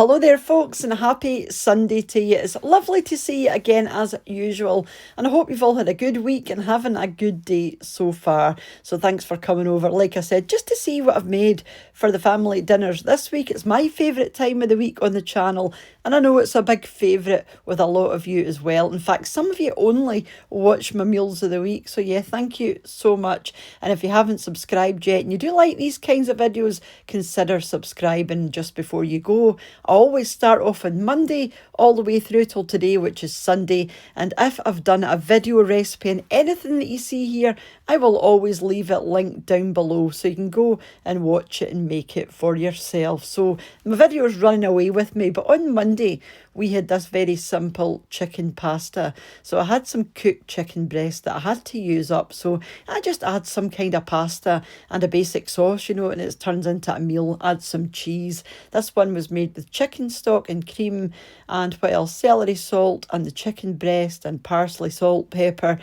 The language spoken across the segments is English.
Well, hello there, folks, and a happy Sunday to you. It's lovely to see you again as usual, and I hope you've all had a good week and having a good day so far. So, thanks for coming over, like I said, just to see what I've made for the family dinners this week. It's my favourite time of the week on the channel, and I know it's a big favourite with a lot of you as well. In fact, some of you only watch my meals of the week, so yeah, thank you so much. And if you haven't subscribed yet and you do like these kinds of videos, consider subscribing just before you go. I always start off on Monday all the way through till today, which is Sunday. And if I've done a video recipe and anything that you see here, I will always leave it linked down below so you can go and watch it and make it for yourself. So my video is running away with me, but on Monday we had this very simple chicken pasta. So I had some cooked chicken breast that I had to use up. So I just add some kind of pasta and a basic sauce, and it turns into a meal. Add some cheese. This one was made with chicken stock and cream and what else? Celery salt and the chicken breast and parsley, salt, pepper,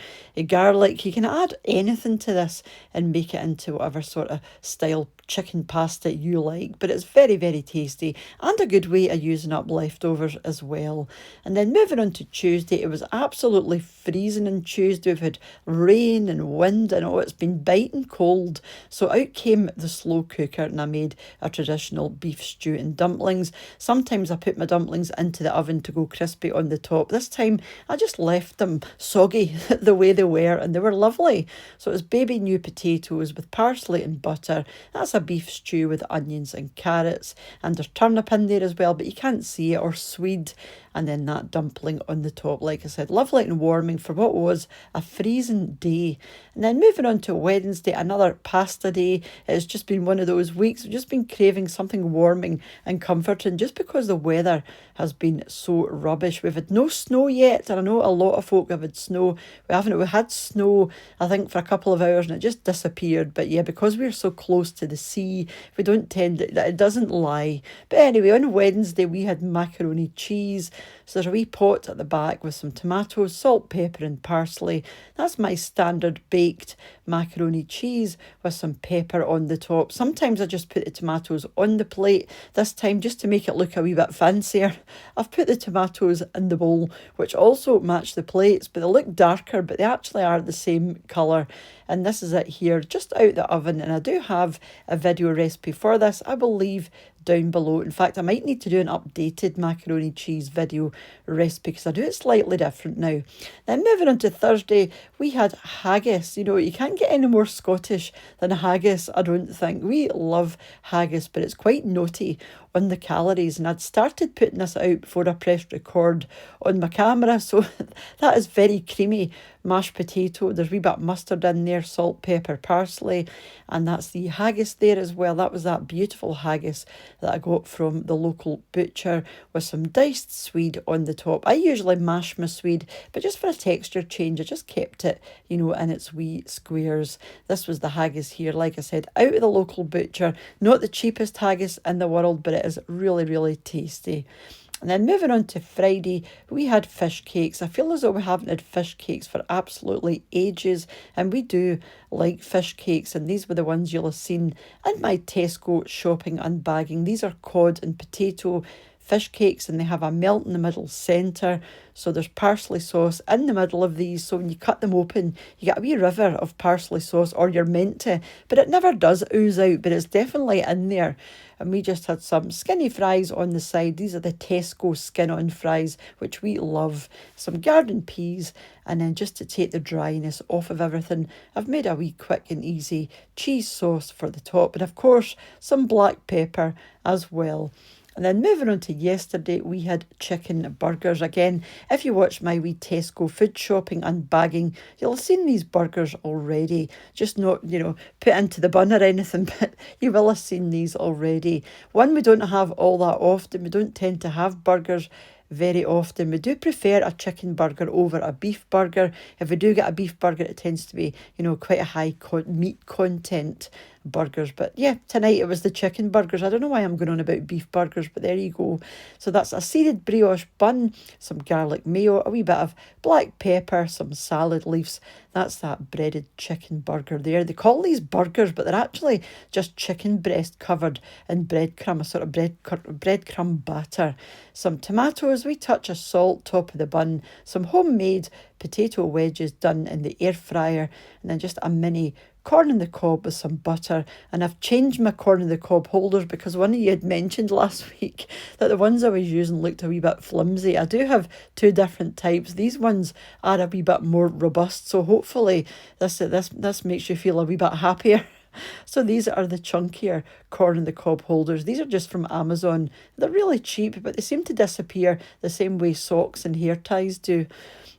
garlic. You can add anything to this and make it into whatever sort of style chicken pasta you like, but it's very, very tasty and a good way of using up leftovers as well. And then moving on to Tuesday, it was absolutely freezing on Tuesday. We've had rain and wind and it's been biting cold. So out came the slow cooker and I made a traditional beef stew and dumplings. Sometimes I put my dumplings into the oven to go crispy on the top. This time I just left them soggy the way they were and they were lovely. So it was baby new potatoes with parsley and butter. That's a beef stew with onions and carrots, and there's turnip in there as well, but you can't see it, or swede, and then that dumpling on the top. Like I said, lovely and warming for what was a freezing day. And then moving on to Wednesday, another pasta day. It's just been one of those weeks. We've just been craving something warming and comforting just because the weather has been so rubbish. We've had no snow yet, and I know a lot of folk have had snow. We haven't. We had snow, I think, for a couple of hours and it just disappeared. But yeah, because we're so close to the sea, we don't tend to, it doesn't lie. But anyway, on Wednesday we had macaroni cheese. So there's a wee pot at the back with some tomatoes, salt, pepper and parsley. That's my standard baked macaroni cheese with some pepper on the top. Sometimes I just put the tomatoes on the plate. This time, just to make it look a wee bit fancier, I've put the tomatoes in the bowl, which also match the plates, but they look darker, but they actually are the same colour. And this is it here, just out the oven. And I do have a video recipe for this, I will leave down below. In fact, I might need to do an updated macaroni cheese video recipe because I do it slightly different now. Then moving on to Thursday, we had haggis. You can't get any more Scottish than haggis, I don't think. We love haggis, but it's quite naughty on the calories, and I'd started putting this out before I pressed record on my camera. So that is very creamy mashed potato. There's a wee bit of mustard in there, salt, pepper, parsley, and that's the haggis there as well. That was that beautiful haggis that I got from the local butcher with some diced swede on the top. I usually mash my swede, but just for a texture change, I just kept it, in its wee squares. This was the haggis here, like I said, out of the local butcher. Not the cheapest haggis in the world, but it is really, really tasty. And then moving on to Friday, we had fish cakes. I feel as though we haven't had fish cakes for absolutely ages, and we do like fish cakes, and these were the ones you'll have seen in my Tesco shopping and bagging. These are cod and potato fish cakes, and they have a melt in the middle centre. So there's parsley sauce in the middle of these. So when you cut them open, you get a wee river of parsley sauce, or you're meant to, but it never does ooze out, but it's definitely in there. And we just had some skinny fries on the side. These are the Tesco skin-on fries, which we love. Some garden peas, and then just to take the dryness off of everything, I've made a wee quick and easy cheese sauce for the top, and of course some black pepper as well. And then moving on to yesterday, we had chicken burgers. Again, if you watch my wee Tesco food shopping and bagging, you'll have seen these burgers already. Just not, put into the bun or anything, but you will have seen these already. One we don't have all that often. We don't tend to have burgers very often. We do prefer a chicken burger over a beef burger. If we do get a beef burger, it tends to be, quite a high meat content. burgers. But yeah, tonight it was the chicken burgers. I don't know why I'm going on about beef burgers, but there you go. So that's a seeded brioche bun, some garlic mayo, a wee bit of black pepper, some salad leaves. That's that breaded chicken burger there. They call these burgers, but they're actually just chicken breast covered in breadcrumb, a sort of breadcrumb batter. Some tomatoes, wee touch of salt, top of the bun, some homemade potato wedges done in the air fryer, and then just a mini corn on the cob with some butter. And I've changed my corn on the cob holders because one of you had mentioned last week that the ones I was using looked a wee bit flimsy. I do have two different types. These ones are a wee bit more robust, so hopefully this makes you feel a wee bit happier. So these are the chunkier corn on the cob holders. These are just from Amazon. They're really cheap, but they seem to disappear the same way socks and hair ties do.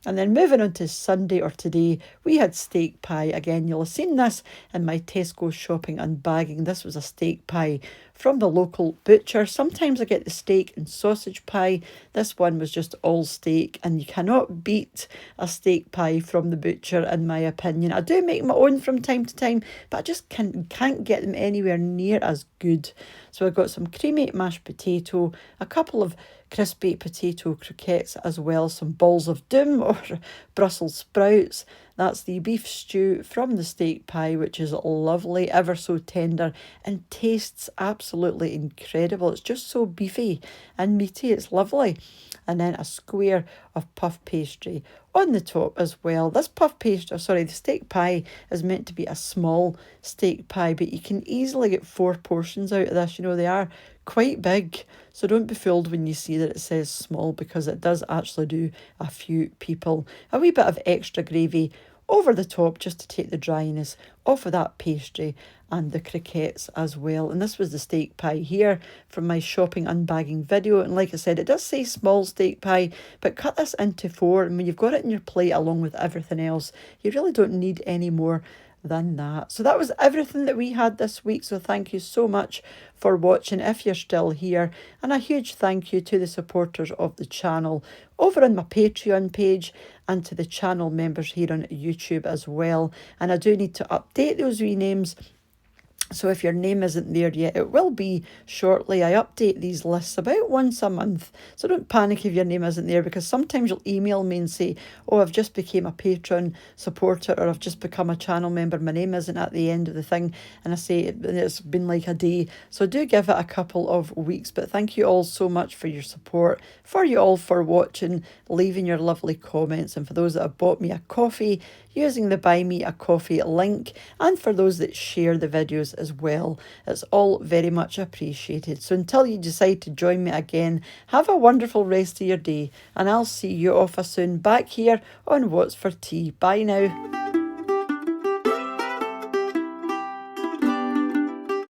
And then moving on to Sunday or today, we had steak pie. Again, you'll have seen this in my Tesco shopping and bagging. This was a steak pie from the local butcher. Sometimes I get the steak and sausage pie. This one was just all steak, and you cannot beat a steak pie from the butcher, in my opinion. I do make my own from time to time, but I just can't get them anywhere near as good. So I've got some creamy mashed potato, a couple of crispy potato croquettes as well, some balls of doom or Brussels sprouts. That's the beef stew from the steak pie, which is lovely, ever so tender, and tastes absolutely incredible. It's just so beefy and meaty, it's lovely. And then a square of puff pastry on the top as well. This the steak pie is meant to be a small steak pie, but you can easily get 4 portions out of this. You know, they are quite big, so don't be fooled when you see that it says small, because it does actually do a few people. A wee bit of extra gravy over the top just to take the dryness off of that pastry, and the croquettes as well. And this was the steak pie here from my shopping unbagging video. And like I said, it does say small steak pie, but cut this into 4, and when you've got it in your plate along with everything else, you really don't need any more than that. So that was everything that we had this week. So thank you so much for watching if you're still here, and a huge thank you to the supporters of the channel over on my Patreon page, and to the channel members here on YouTube as well. And I do need to update those renames, so if your name isn't there yet, it will be shortly. I update these lists about once a month, so don't panic if your name isn't there, because sometimes you'll email me and say, oh, I've just became a Patreon supporter, or I've just become a channel member, my name isn't at the end of the thing, and I say it's been like a day. So do give it a couple of weeks, but thank you all so much for your support, for you all for watching, leaving your lovely comments, and for those that have bought me a coffee using the Buy Me a Coffee link, and for those that share the videos as well. It's all very much appreciated. So until you decide to join me again, have a wonderful rest of your day, and I'll see you off soon back here on What's for Tea. Bye now.